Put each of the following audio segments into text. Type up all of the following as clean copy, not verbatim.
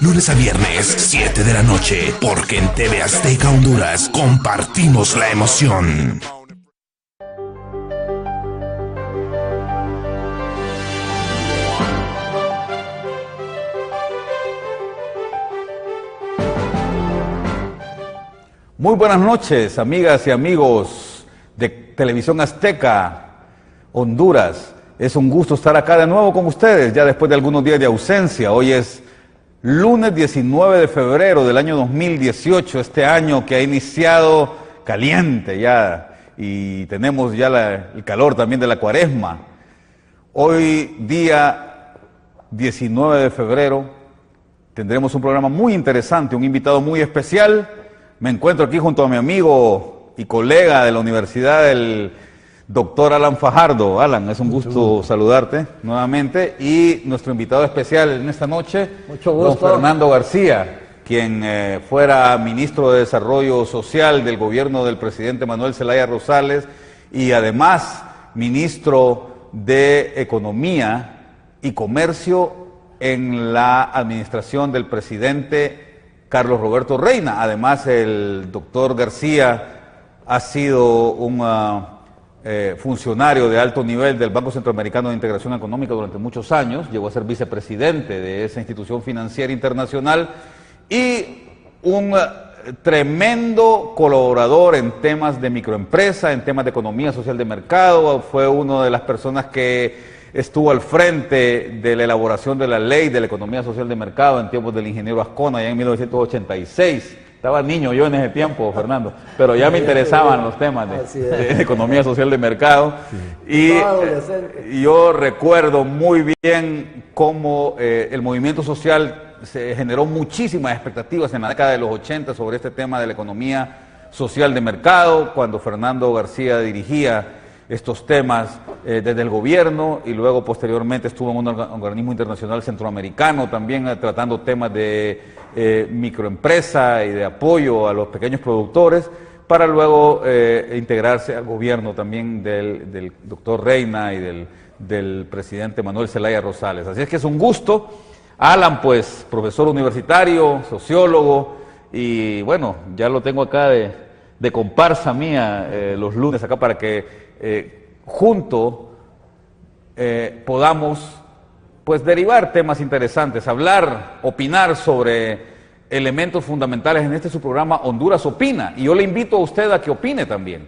lunes a viernes, 7 de la noche, porque en TV Azteca Honduras compartimos la emoción. Muy buenas noches, amigas y amigos de Televisión Azteca Honduras. Es un gusto estar acá de nuevo con ustedes, ya después de algunos días de ausencia. Hoy es lunes 19 de febrero del año 2018, este año que ha iniciado caliente ya, y tenemos ya el calor también de la cuaresma. Hoy, día 19 de febrero, tendremos un programa muy interesante, un invitado muy especial. Me encuentro aquí junto a mi amigo y colega de la universidad, el doctor Alan Fajardo. Alan, es un gusto saludarte nuevamente. Y nuestro invitado especial en esta noche, don Fernando García, quien fuera ministro de Desarrollo Social del gobierno del presidente Manuel Zelaya Rosales y además ministro de Economía y Comercio en la administración del presidente Carlos Roberto Reina. Además, el doctor García ha sido un funcionario de alto nivel del Banco Centroamericano de Integración Económica durante muchos años, llegó a ser vicepresidente de esa institución financiera internacional y un tremendo colaborador en temas de microempresa, en temas de economía social de mercado. Fue una de las personas que estuvo al frente de la elaboración de la ley de la economía social de mercado en tiempos del ingeniero Ascona, ya en 1986. Estaba niño yo en ese tiempo, Fernando, pero ya me interesaban los temas de economía social de mercado. Sí. Y yo recuerdo muy bien cómo el movimiento social se generó muchísimas expectativas en la década de los 80 sobre este tema de la economía social de mercado, cuando Fernando García dirigía estos temas desde el gobierno, y luego posteriormente estuvo en un organismo internacional centroamericano también tratando temas de microempresa y de apoyo a los pequeños productores, para luego integrarse al gobierno también del doctor Reina y del presidente Manuel Zelaya Rosales. Así es que es un gusto. Alan, pues, profesor universitario, sociólogo, y bueno, ya lo tengo acá de comparsa mía los lunes acá para que juntos podamos pues derivar temas interesantes, hablar, opinar sobre elementos fundamentales en este su programa Honduras Opina. Y yo le invito a usted a que opine también.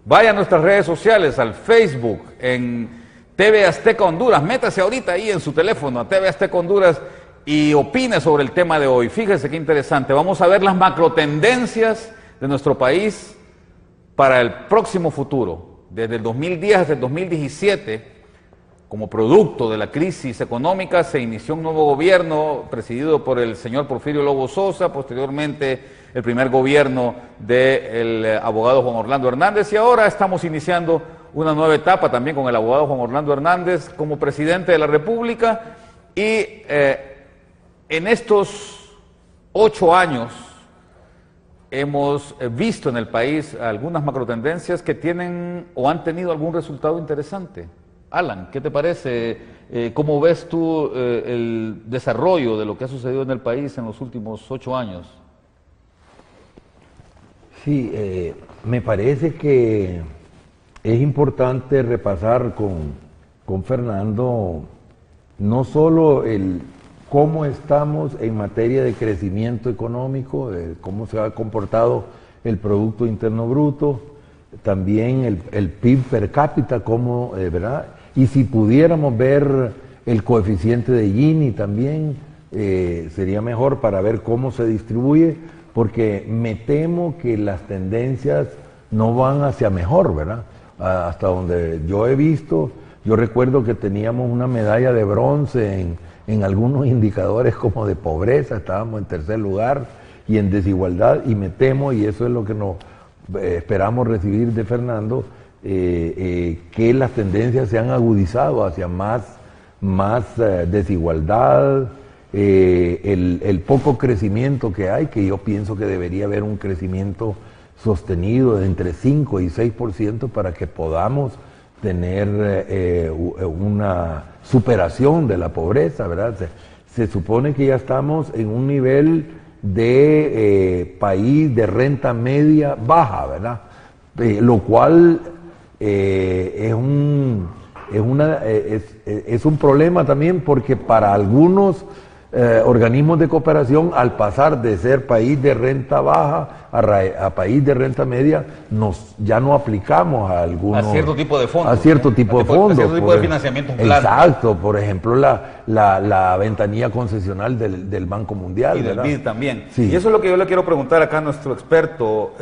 Vaya a nuestras redes sociales, al Facebook, en TV Azteca Honduras, métase ahorita ahí en su teléfono a TV Azteca Honduras y opine sobre el tema de hoy. Fíjese qué interesante, vamos a ver las macrotendencias de nuestro país para el próximo futuro. Desde el 2010 hasta el 2017, como producto de la crisis económica, se inició un nuevo gobierno presidido por el señor Porfirio Lobo Sosa, posteriormente el primer gobierno del abogado Juan Orlando Hernández, y ahora estamos iniciando una nueva etapa también con el abogado Juan Orlando Hernández como presidente de la República. Y en estos 8 años hemos visto en el país algunas macrotendencias que tienen o han tenido algún resultado interesante. Alan, ¿qué te parece? ¿Cómo ves tú el desarrollo de lo que ha sucedido en el país en los últimos 8 años? Sí, me parece que es importante repasar con Fernando no solo cómo estamos en materia de crecimiento económico, cómo se ha comportado el Producto Interno Bruto, también el PIB per cápita, cómo, ¿verdad? Y si pudiéramos ver el coeficiente de Gini también, sería mejor para ver cómo se distribuye, porque me temo que las tendencias no van hacia mejor, ¿verdad? Hasta donde yo he visto, yo recuerdo que teníamos una medalla de bronce en algunos indicadores como de pobreza, estábamos en tercer lugar, y en desigualdad, y me temo, y eso es lo que nos esperamos recibir de Fernando, que las tendencias se han agudizado hacia más desigualdad, el poco crecimiento que hay, que yo pienso que debería haber un crecimiento sostenido de entre 5 y 6% para que podamos tener una superación de la pobreza, ¿verdad? se supone que ya estamos en un nivel de país de renta media baja, ¿verdad? Lo cual es un problema también, porque para algunos organismos de cooperación, al pasar de ser país de renta baja a país de renta media, ya no aplicamos a algunos... A cierto tipo de fondos. A cierto tipo de fondos. A cierto tipo de financiamiento. Exacto, por ejemplo, la ventanilla concesional del Banco Mundial. Y del BID también. Sí. Y eso es lo que yo le quiero preguntar acá a nuestro experto,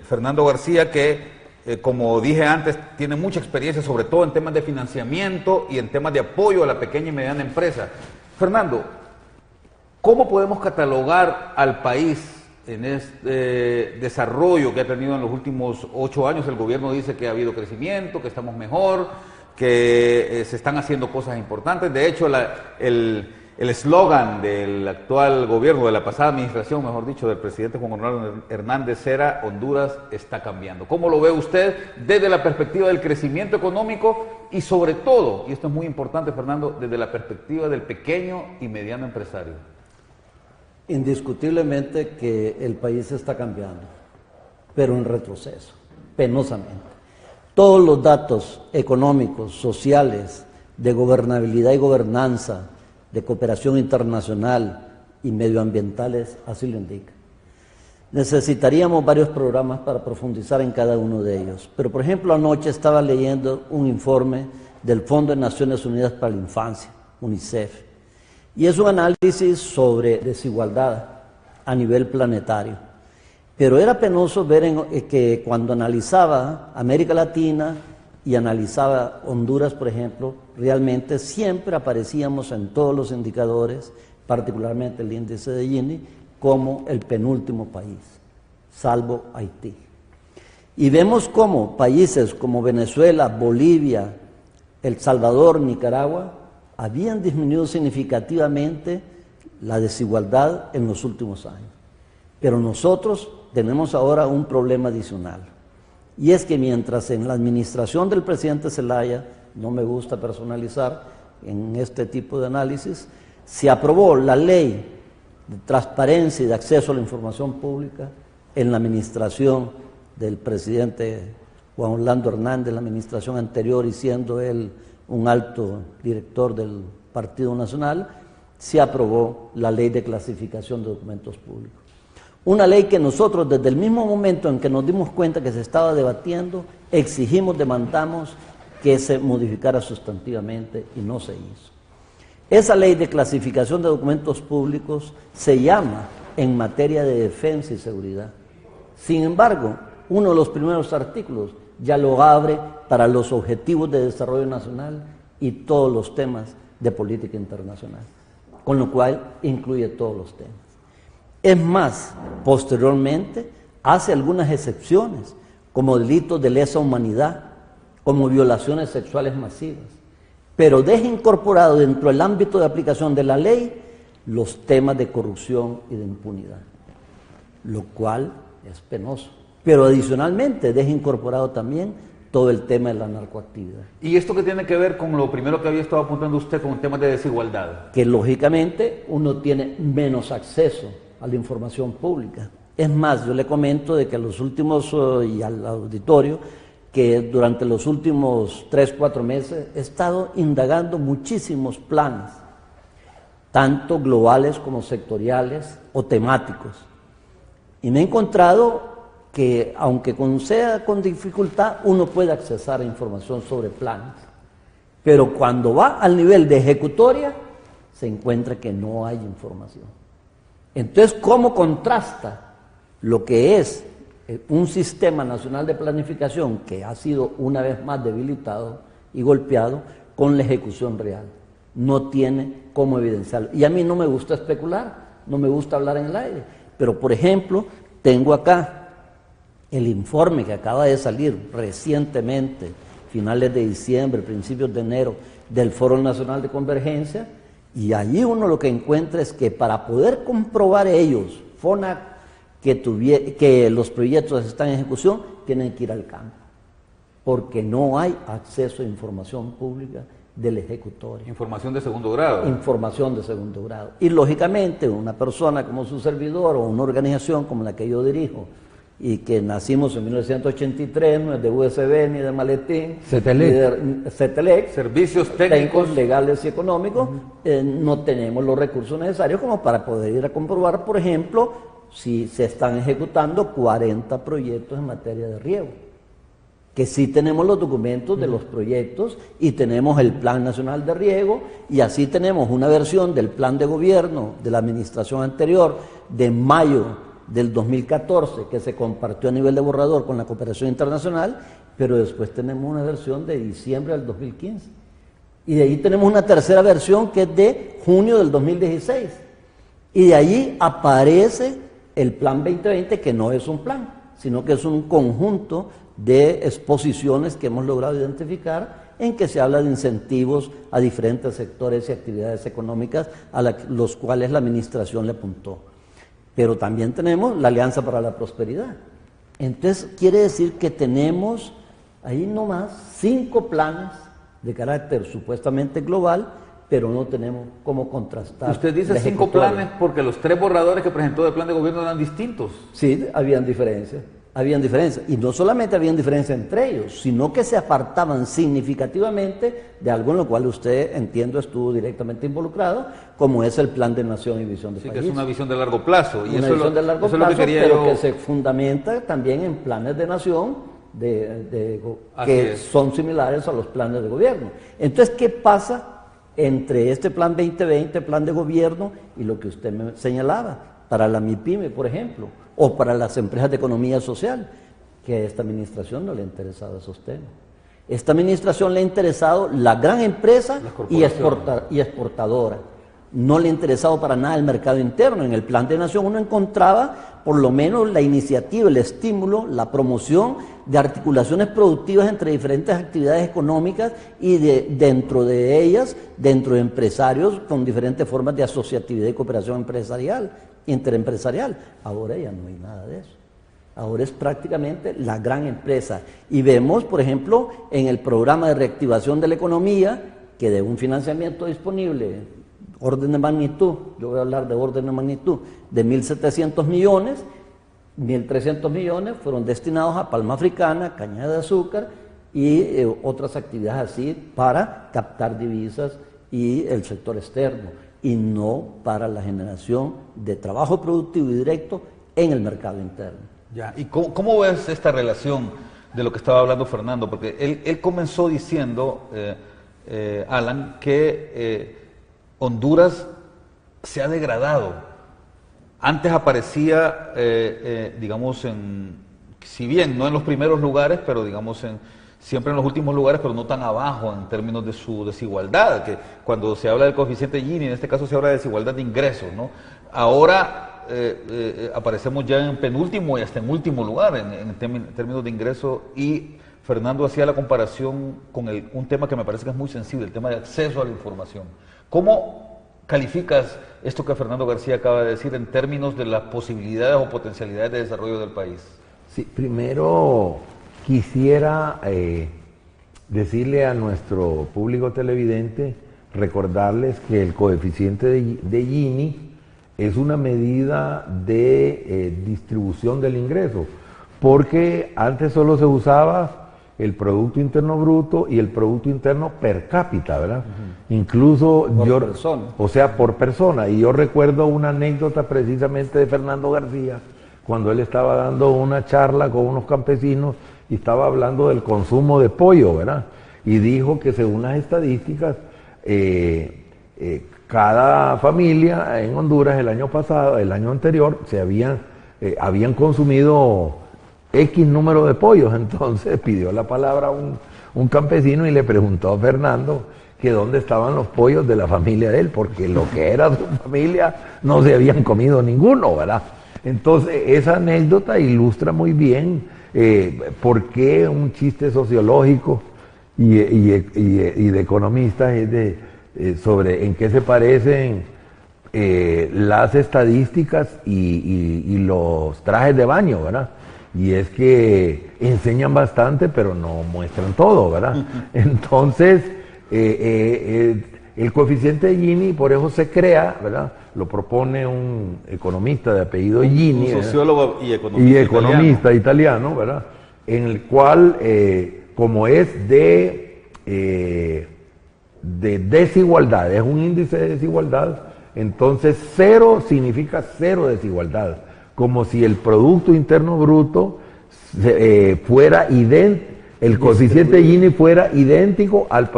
Fernando García, que como dije antes, tiene mucha experiencia, sobre todo en temas de financiamiento y en temas de apoyo a la pequeña y mediana empresa. Fernando, ¿cómo podemos catalogar al país en este desarrollo que ha tenido en los últimos 8 años? El gobierno dice que ha habido crecimiento, que estamos mejor, que se están haciendo cosas importantes. De hecho, el eslogan del actual gobierno, de la pasada administración, mejor dicho, del presidente Juan Orlando Hernández era: Honduras está cambiando. ¿Cómo lo ve usted desde la perspectiva del crecimiento económico y sobre todo, y esto es muy importante, Fernando, desde la perspectiva del pequeño y mediano empresario? Indiscutiblemente que el país está cambiando, pero en retroceso, penosamente. Todos los datos económicos, sociales, de gobernabilidad y gobernanza, de cooperación internacional y medioambientales así lo indican. Necesitaríamos varios programas para profundizar en cada uno de ellos, pero por ejemplo anoche estaba leyendo un informe del Fondo de Naciones Unidas para la Infancia, UNICEF, y es un análisis sobre desigualdad a nivel planetario. Pero era penoso ver que cuando analizaba América Latina y analizaba Honduras, por ejemplo, realmente siempre aparecíamos en todos los indicadores, particularmente el índice de Gini, como el penúltimo país, salvo Haití. Y vemos cómo países como Venezuela, Bolivia, El Salvador, Nicaragua, habían disminuido significativamente la desigualdad en los últimos años. Pero nosotros tenemos ahora un problema adicional. Y es que mientras en la administración del presidente Zelaya, no me gusta personalizar en este tipo de análisis, se aprobó la ley de transparencia y de acceso a la información pública, en la administración del presidente Juan Orlando Hernández, la administración anterior, y siendo él un alto director del Partido Nacional, se aprobó la ley de clasificación de documentos públicos. Una ley que nosotros, desde el mismo momento en que nos dimos cuenta que se estaba debatiendo, exigimos, demandamos que se modificara sustantivamente y no se hizo. Esa ley de clasificación de documentos públicos se llama en materia de defensa y seguridad. Sin embargo, uno de los primeros artículos ya lo abre para los objetivos de desarrollo nacional y todos los temas de política internacional, con lo cual incluye todos los temas. Es más, posteriormente hace algunas excepciones, como delitos de lesa humanidad, como violaciones sexuales masivas, pero deja incorporado dentro del ámbito de aplicación de la ley los temas de corrupción y de impunidad, lo cual es penoso. Pero adicionalmente deja incorporado también todo el tema de la narcoactividad. ¿Y esto qué tiene que ver con lo primero que había estado apuntando usted, con temas de desigualdad? Que lógicamente uno tiene menos acceso a la información pública. Es más, yo le comento de que los últimos, y al auditorio, que durante los últimos 3-4 meses he estado indagando muchísimos planes, tanto globales como sectoriales o temáticos. Y me he encontrado que, aunque sea con dificultad, uno puede accesar a información sobre planes. Pero cuando va al nivel de ejecutoria, se encuentra que no hay información. Entonces, ¿cómo contrasta lo que es un sistema nacional de planificación que ha sido una vez más debilitado y golpeado con la ejecución real? No tiene cómo evidenciarlo. Y a mí no me gusta especular, no me gusta hablar en el aire. Pero, por ejemplo, tengo acá el informe que acaba de salir recientemente, finales de diciembre, principios de enero, del Foro Nacional de Convergencia, y allí uno lo que encuentra es que para poder comprobar ellos, FONAC, que los proyectos están en ejecución, tienen que ir al campo, porque no hay acceso a información pública del ejecutorio. Información de segundo grado. Información de segundo grado. Y lógicamente una persona como su servidor o una organización como la que yo dirijo y que nacimos en 1983, no es de USB ni de maletín, CETELEC, servicios técnicos legales y económicos, no tenemos los recursos necesarios como para poder ir a comprobar, por ejemplo, si se están ejecutando 40 proyectos en materia de riego. Que sí tenemos los documentos de los proyectos y tenemos el Plan Nacional de Riego y así tenemos una versión del plan de gobierno de la administración anterior de mayo del 2014 que se compartió a nivel de borrador con la cooperación internacional, pero después tenemos una versión de diciembre del 2015 y de ahí tenemos una tercera versión que es de junio del 2016 y de ahí aparece el Plan 2020 que no es un plan, sino que es un conjunto de exposiciones que hemos logrado identificar en que se habla de incentivos a diferentes sectores y actividades económicas a los cuales la administración le apuntó. Pero también tenemos la Alianza para la Prosperidad. Entonces quiere decir que tenemos ahí nomás 5 planes de carácter supuestamente global, pero no tenemos cómo contrastar. Usted dice 5 planes porque los 3 borradores que presentó del plan de gobierno eran distintos. Sí, habían diferencias. Y no solamente habían diferencias entre ellos, sino que se apartaban significativamente de algo en lo cual usted, entiendo, estuvo directamente involucrado, como es el Plan de Nación y Visión de País. Sí, que es una visión de largo plazo. Y una visión de largo plazo, pero que se fundamenta también en planes de nación que son similares a los planes de gobierno. Entonces, ¿qué pasa entre este Plan 2020, Plan de Gobierno, y lo que usted me señalaba, para la MIPYME, por ejemplo, o para las empresas de economía social? Que a esta administración no le ha interesado esos temas. Esta administración le ha interesado la gran empresa y exportadora. No le ha interesado para nada el mercado interno. En el Plan de Nación uno encontraba por lo menos la iniciativa, el estímulo, la promoción de articulaciones productivas entre diferentes actividades económicas y dentro de ellas, dentro de empresarios con diferentes formas de asociatividad y cooperación empresarial, interempresarial. Ahora ya no hay nada de eso. Ahora es prácticamente la gran empresa. Y vemos, por ejemplo, en el programa de reactivación de la economía, que de un financiamiento disponible, orden de magnitud, yo voy a hablar de orden de magnitud, de 1.700 millones, 1.300 millones fueron destinados a palma africana, caña de azúcar y otras actividades así para captar divisas y el sector externo, y no para la generación de trabajo productivo y directo en el mercado interno. Ya. ¿Y cómo ves esta relación de lo que estaba hablando Fernando? Porque él comenzó diciendo, Alan, que Honduras se ha degradado. Antes aparecía, digamos, si bien no en los primeros lugares, pero digamos siempre en los últimos lugares, pero no tan abajo en términos de su desigualdad, que cuando se habla del coeficiente Gini, en este caso se habla de desigualdad de ingresos, ¿no? Ahora aparecemos ya en penúltimo y hasta en último lugar en términos de ingreso, y Fernando hacía la comparación con un tema que me parece que es muy sensible, el tema de acceso a la información. ¿Cómo calificas esto que Fernando García acaba de decir en términos de las posibilidades o potencialidades de desarrollo del país? Sí, primero quisiera decirle a nuestro público televidente, recordarles que el coeficiente de Gini es una medida de distribución del ingreso, porque antes solo se usaba el Producto Interno Bruto y el Producto Interno per cápita, ¿verdad? Incluso por persona. O sea, por persona. Y yo recuerdo una anécdota precisamente de Fernando García, cuando él estaba dando una charla con unos campesinos y estaba hablando del consumo de pollo, ¿verdad? Y dijo que según las estadísticas, cada familia en Honduras el año anterior, habían consumido X número de pollos. Entonces pidió la palabra un campesino y le preguntó a Fernando que dónde estaban los pollos de la familia de él, porque lo que era su familia no se habían comido ninguno, ¿verdad? Entonces esa anécdota ilustra muy bien por qué un chiste sociológico y de economistas es sobre en qué se parecen las estadísticas y los trajes de baño, ¿verdad? Y es que enseñan bastante, pero no muestran todo, ¿verdad? Entonces, el coeficiente de Gini, por eso se crea, ¿verdad? Lo propone un economista de apellido Gini. Un sociólogo y economista italiano, ¿verdad? En el cual, como es de desigualdad, es un índice de desigualdad, entonces cero significa cero desigualdad, como si el Producto Interno Bruto fuera idéntico, el coeficiente Gini fuera idéntico al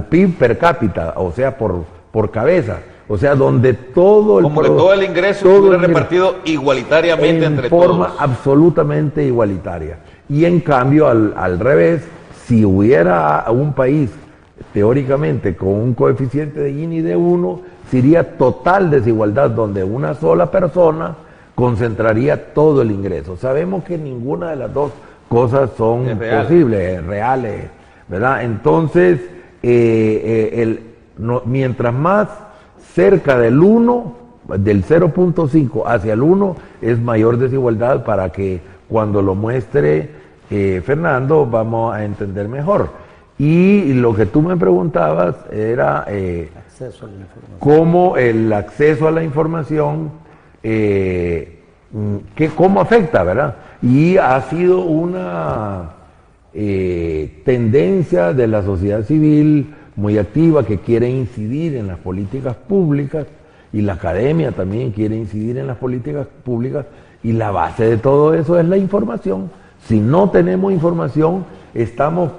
PIB per cápita, o sea, por cabeza. O sea, donde todo el... Como que todo el ingreso estuviera repartido igualitariamente entre todos. En forma absolutamente igualitaria. Y en cambio, al revés, si hubiera un país, teóricamente, con un coeficiente de Gini de 1, sería total desigualdad, donde una sola persona concentraría todo el ingreso. Sabemos que ninguna de las dos cosas son posibles, reales, ¿verdad? Entonces, mientras más cerca del 1, del 0.5 hacia el 1, es mayor desigualdad, para que cuando lo muestre Fernando vamos a entender mejor. Y lo que tú me preguntabas era cómo el acceso a la información, cómo afecta, ¿verdad? Y ha sido una tendencia de la sociedad civil muy activa, que quiere incidir en las políticas públicas, y la academia también quiere incidir en las políticas públicas, y la base de todo eso es la información. Si no tenemos información, estamos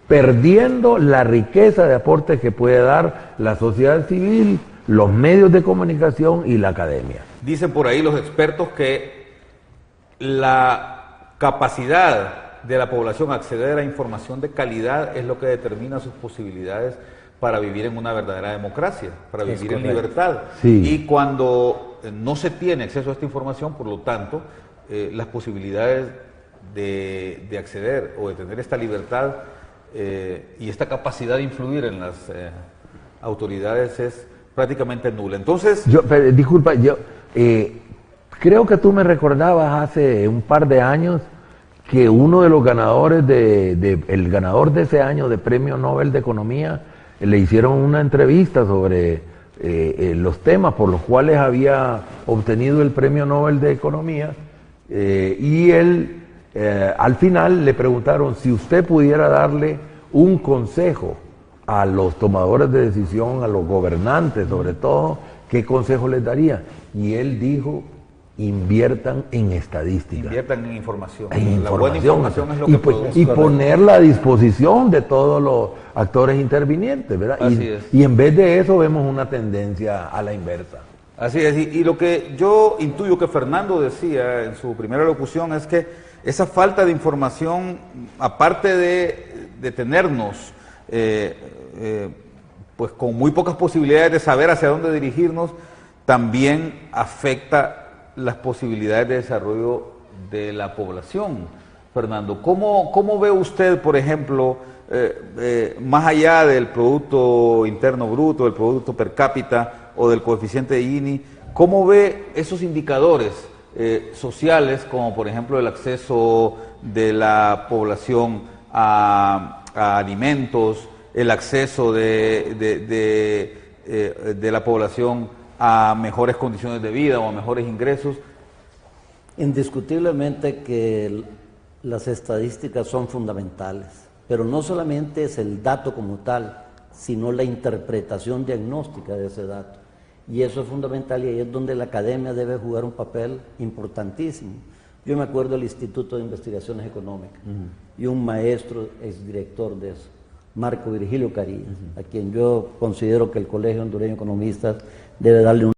perdiendo la riqueza de aportes que puede dar la sociedad civil, los medios de comunicación y la academia. Dicen por ahí los expertos que la capacidad de la población a acceder a información de calidad es lo que determina sus posibilidades para vivir en una verdadera democracia, para vivir en libertad. Sí. Y cuando no se tiene acceso a esta información, por lo tanto, las posibilidades de acceder o de tener esta libertad y esta capacidad de influir en las autoridades es prácticamente nula. Entonces... Disculpa, creo que tú me recordabas hace un par de años que uno de los ganadores el ganador de ese año de Premio Nobel de Economía, le hicieron una entrevista sobre los temas por los cuales había obtenido el Premio Nobel de Economía, y él, al final le preguntaron si usted pudiera darle un consejo a los tomadores de decisión, a los gobernantes sobre todo, ¿qué consejo les daría? Y él dijo: inviertan en estadística. Inviertan en información. La buena información es lo que podemos y ponerla a disposición de todos los actores intervinientes, ¿verdad? Y en vez de eso vemos una tendencia a la inversa. Así es, y lo que yo intuyo que Fernando decía en su primera locución es que esa falta de información, aparte de tenernos pues con muy pocas posibilidades de saber hacia dónde dirigirnos, también afecta las posibilidades de desarrollo de la población. Fernando, ¿cómo ve usted, por ejemplo, más allá del Producto Interno Bruto, del Producto Per Cápita o del coeficiente de Gini, cómo ve esos indicadores sociales, como por ejemplo el acceso de la población a alimentos, el acceso de la población a mejores condiciones de vida o a mejores ingresos? Indiscutiblemente que las estadísticas son fundamentales, pero no solamente es el dato como tal, sino la interpretación diagnóstica de ese dato. Y eso es fundamental, y ahí es donde la academia debe jugar un papel importantísimo. Yo me acuerdo del Instituto de Investigaciones Económicas, y un maestro exdirector de eso, Marco Virgilio Carillas, a quien yo considero que el Colegio Hondureño de Economistas debe darle un